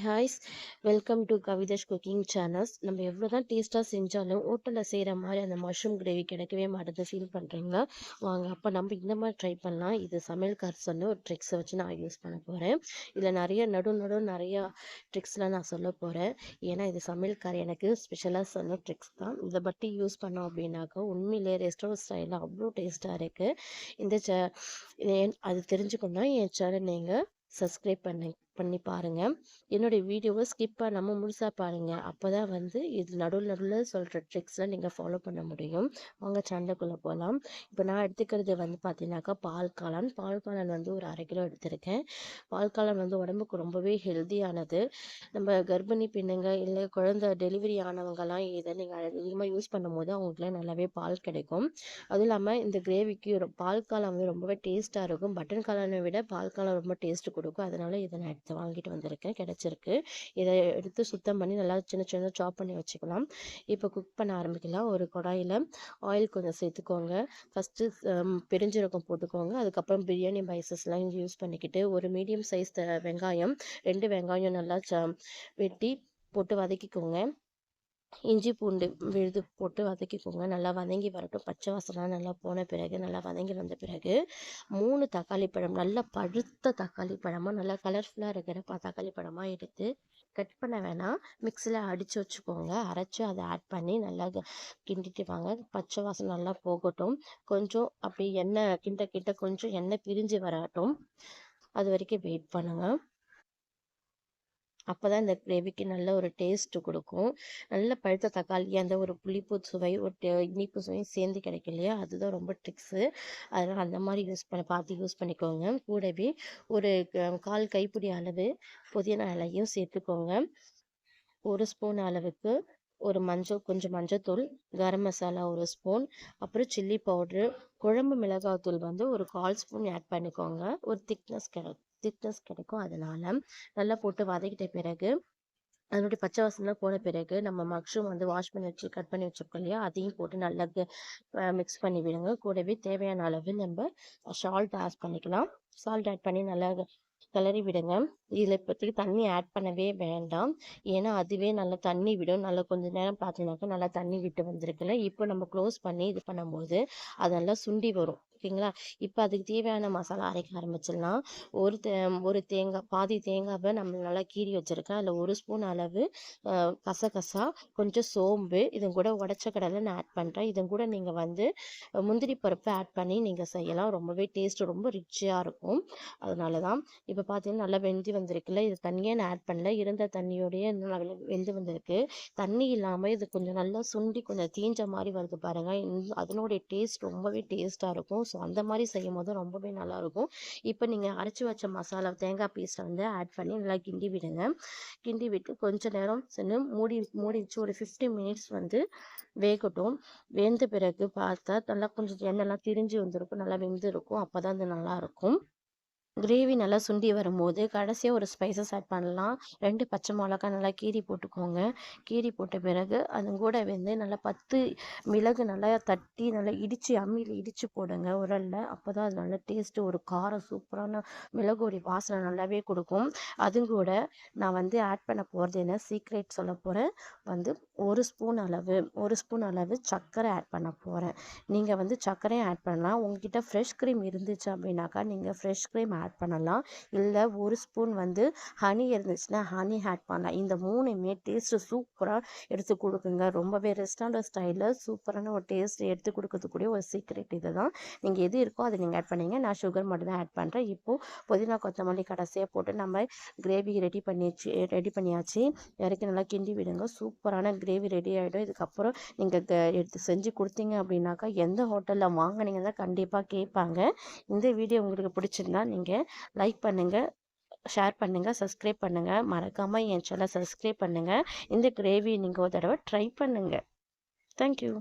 ஹாய்ஸ் welcome to Kavidas cooking channels. நம்ம எவ்வளோ தான் டேஸ்ட்டாக செஞ்சாலும் ஹோட்டலில் செய்கிற மாதிரி அந்த மஷ்ரூம் கிரேவி கிடைக்கவே மாட்டேது. ஃபீல் பண்ணுறீங்களா? வாங்க அப்போ நம்ம இந்த மாதிரி ட்ரை பண்ணலாம். இது சமையல்கார் சொன்ன ஒரு ட்ரிக்ஸை வச்சு நான் யூஸ் பண்ண போகிறேன். இதில் நிறையா ட்ரிக்ஸ்லாம் நான் சொல்ல போகிறேன். ஏன்னா இது சமையல்கார் எனக்கு ஸ்பெஷலாக சொன்ன ட்ரிக்ஸ் தான். இதை பற்றி யூஸ் பண்ணோம் அப்படின்னாக்கா உண்மையிலே ரெஸ்டாரண்ட் ஸ்டைலில் அவ்வளோ டேஸ்ட்டாக இருக்குது. அது தெரிஞ்சுக்கணுன்னா என் சேனல் நீங்கள் சப்ஸ்கிரைப் பண்ணி பாருங்கள். என்னுடைய வீடியோவை ஸ்கிப் பண்ணாமல் முழுசாக பாருங்கள். அப்போ தான் இது நடுவில் சொல்கிற ட்ரிக்ஸ்லாம் நீங்கள் ஃபாலோ பண்ண முடியும். வாங்க சேனலுக்குள்ளே போகலாம். இப்போ நான் எடுத்துக்கிறது பார்த்தீங்கன்னாக்கா பால் காளான் ஒரு 1/2 கிலோ எடுத்திருக்கேன். பால் காளான் உடம்புக்கு ரொம்பவே ஹெல்த்தியானது. நம்ம கர்ப்பிணி பெண்ணுங்க இல்லை குழந்தை டெலிவரி ஆனவங்கலாம் இதை நீங்கள் அதிகமாக யூஸ் பண்ணும்போது அவங்களுக்குலாம் நல்லாவே பால் கிடைக்கும். அதுவும் இல்லாமல் இந்த கிரேவிக்கு பால் காளான் ரொம்பவே டேஸ்ட்டாக இருக்கும். பட்டன் காளானை விட பால் காளான் ரொம்ப டேஸ்ட்டு கொடுக்கும். அதனால் இதை நான் வாங்கிட்டு வந்திருக்கேன், கிடைச்சிருக்கு. இதை எடுத்து சுத்தம் பண்ணி நல்லா சின்ன சின்ன சாப் பண்ணி வச்சுக்கலாம். இப்போ குக் பண்ண ஆரம்பிக்கலாம். ஒரு கடாயில் ஆயில் கொஞ்சம் சேர்த்துக்கோங்க. ஃபஸ்ட்டு பெருஞ்சீரகம் போட்டுக்கோங்க. அதுக்கப்புறம் பிரியாணி ஸ்பைசஸ்லாம் யூஸ் பண்ணிக்கிட்டு ஒரு மீடியம் சைஸ் வெங்காயம் 2 வெங்காயம் நல்லா வெட்டி போட்டு வதக்கிக்கோங்க. இஞ்சி பூண்டு விழுது போட்டு வதக்கிக்கோங்க. நல்லா வதங்கி வரட்டும். பச்சை வாசனைலாம் நல்லா போன பிறகு நல்லா வதங்கி வந்த பிறகு 3 தக்காளி பழம், நல்லா பழுத்த தக்காளி பழமாக நல்லா கலர்ஃபுல்லாக இருக்கிற தக்காளி பழமாக எடுத்து கட் பண்ண வேணாம், மிக்சியில் அடித்து வச்சுக்கோங்க. அரைச்சி அதை ஆட் பண்ணி நல்லா கிண்டிட்டு வாங்க. பச்சை வாசனை நல்லா போகட்டும். கொஞ்சம் அப்படி எண்ணெய் கிட்ட கொஞ்சம் எண்ணெய் பிரிஞ்சு வரட்டும். அது வரைக்கும் வெயிட் பண்ணுங்கள். அப்போ தான் இந்த கிரேவிக்கு நல்ல ஒரு டேஸ்ட்டு கொடுக்கும். நல்ல பழுத்த தக்காளி அந்த ஒரு புளிப்பு சுவை ஒரு இனிப்பு சுவையும் சேர்ந்து கிடைக்கும் இல்லையா? அதுதான் ரொம்ப ட்ரிக்ஸு. அதனால் அந்த மாதிரி பார்த்து யூஸ் பண்ணிக்கோங்க. கூடவே ஒரு 1/4 கைப்பிடி அளவு புதினா இலையும் சேர்த்துக்கோங்க. 1 ஸ்பூன் அளவுக்கு கொஞ்சம் மஞ்சத்தூள், கரம் மசாலா 1 ஸ்பூன், அப்புறம் சில்லி பவுட்ரு, குழம்பு மிளகாத்தூள் ஒரு 1/4 ஸ்பூன் ஆட் பண்ணிக்கோங்க. ஒரு திக்னஸ் கிடைக்கும். அதனால் நல்லா போட்டு வதக்கிட்ட பிறகு அதனுடைய பச்சை வாசனை போன பிறகு நம்ம மஷ்ரூம் வாஷ் பண்ணி வச்சு கட் பண்ணி வச்சுருக்கோம் இல்லையா? அதையும் போட்டு நல்லா மிக்ஸ் பண்ணி விடுங்க. கூடவே தேவையான அளவு நம்ம சால்ட் ஆட் பண்ணி நல்லா கிளறி விடுங்க. இதில் இப்போதைக்கு தண்ணி ஆட் பண்ணவே வேண்டாம். ஏன்னா அதுவே நல்லா தண்ணி விடும். நல்லா கொஞ்சம் நேரம் பார்த்தீங்கன்னாக்கா நல்லா தண்ணி விட்டு வந்திருக்குல்ல. இப்போ நம்ம க்ளோஸ் பண்ணி இது பண்ணும்போது அது நல்லா சுண்டி வரும். ஓகேங்களா? இப்போ அதுக்கு தேவையான மசாலா அரைக்க ஆரம்பிச்சிடலாம். ஒரு பாதி தேங்காவை நம்ம நல்லா கீறி வச்சுருக்கேன். அதில் 1 ஸ்பூன் அளவு கசகசா, கொஞ்சம் சோம்பு, இதன் கூட உடச்ச கடலை நான் ஆட் பண்ணுறேன். இதன் கூட நீங்கள் முந்திரி பருப்பு ஆட் பண்ணி நீங்கள் செய்யலாம். ரொம்பவே டேஸ்ட்டு ரொம்ப ரிச்சாக இருக்கும். அதனால தான் இப்போ பார்த்தீங்கன்னா நல்லா வெந்து வந்திருக்குல்ல. இது தண்ணியே நான் ஆட் பண்ணல, இருந்த தண்ணியோடையே நல்லா வெந்து வந்திருக்கு. தண்ணி இல்லாமல் இது கொஞ்சம் நல்லா சுண்டி கொஞ்சம் தீஞ்ச மாதிரி வருது பாருங்கள். அதனுடைய டேஸ்ட் ரொம்பவே டேஸ்ட்டாக இருக்கும். ஸோ அந்த மாதிரி செய்யும் போது ரொம்பவே நல்லாயிருக்கும். இப்போ நீங்கள் அரைச்சி வச்ச மசாலா தேங்காய் பேஸ்ட்டை ஆட் பண்ணி நல்லா கிண்டி விடுங்க. கிண்டி விட்டு கொஞ்சம் நேரம் மூடி வச்சு ஒரு 15 மினிட்ஸ் வேகட்டும். வெந்த பிறகு பார்த்தா நல்லா கொஞ்சம் எண்ணெய்லாம் திரிஞ்சு வந்திருக்கும், நல்லா வெந்திருக்கும். அப்போ தான் அது நல்லாயிருக்கும். கிரேவி நல்லா சுண்டி வரும்போது கடைசியாக ஒரு ஸ்பைசஸ் ஆட் பண்ணலாம். 2 பச்சை மிளகா நல்லா கீறி போட்டுக்கோங்க. கீறி போட்ட பிறகு அது கூட நல்லா 10 மிளகு நல்லா தட்டி நல்லா அம்மியில் இடித்து போடுங்க உரலில். அப்போ தான் அது நல்லா டேஸ்ட்டு ஒரு காரம் சூப்பரான மிளகுடைய வாசனை நல்லாவே கொடுக்கும். அதுவும் கூட நான் ஆட் பண்ண போகிறது என்ன சீக்ரெட் சொல்ல போகிறேன். 1 ஸ்பூன் அளவு சர்க்கரை ஆட் பண்ண போகிறேன். நீங்கள் சர்க்கரையும் ஆட் பண்ணலாம். உங்ககிட்ட ஃப்ரெஷ் க்ரீம் இருந்துச்சு அப்படின்னாக்கா நீங்கள் ஃப்ரெஷ் க்ரீம் ஆட் பண்ணலாம். இல்லை 1 ஸ்பூன் ஹனி இருந்துச்சுன்னா ஹனி ஆட் பண்ணலாம். இந்த 3மே டேஸ்ட்டு சூப்பராக எடுத்து கொடுக்குங்க. ரொம்பவே ரெஸ்டாரண்ட் ஸ்டைலில் சூப்பரான ஒரு டேஸ்ட் எடுத்து கொடுக்கறதுக்கூடிய ஒரு சீக்ரெட் இது தான். நீங்கள் எது இருக்கோ அதை நீங்கள் ஆட் பண்ணிங்க. நான் சுகர் மட்டும் தான் ஆட் பண்ணுறேன். இப்போது புதினா கொத்தமல்லி கடைசியாக போட்டு நம்ம கிரேவி ரெடி பண்ணியாச்சு. இறக்கி நல்லா கிண்டி விடுங்க. சூப்பரான கிரேவி ரெடி ஆகிடும். இதுக்கப்புறம் நீங்கள் எடுத்து செஞ்சு கொடுத்தீங்க அப்படின்னாக்கா எந்த ஹோட்டலில் வாங்கினீங்கன்னா கண்டிப்பாக கேட்பாங்க. இந்த வீடியோ உங்களுக்கு பிடிச்சிருந்தா நீங்கள் லைக் பண்ணுங்கள், ஷேர் பண்ணுங்கள், சப்ஸ்கிரைப் பண்ணுங்கள். மறக்காமல் என் சேனலை சப்ஸ்கிரைப் பண்ணுங்கள். இந்த கிரேவி நீங்கள் ஒரு தடவை ட்ரை பண்ணுங்கள். தேங்க்யூ.